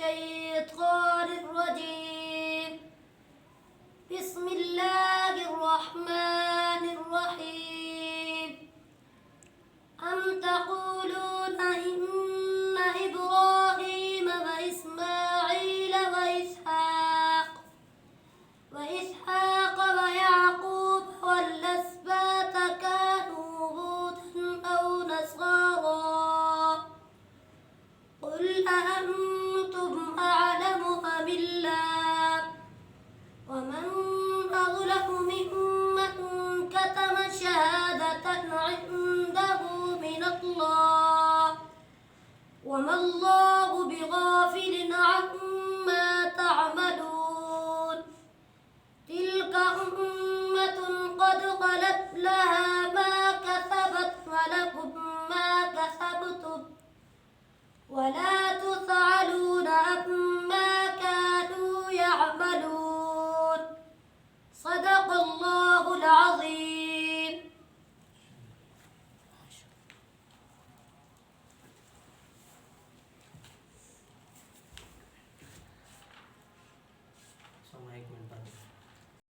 الشيطان الرجيم. بسم الله الرحمن الرحيم. أم تقولون إن إبراهيم وإسماعيل وإسحاق ويعقوب والأسباط كانوا هودا أو نصارى قل أأنتم أعلم أم الله ومن أظلم ممن كتم شهادة عنده من الله وما الله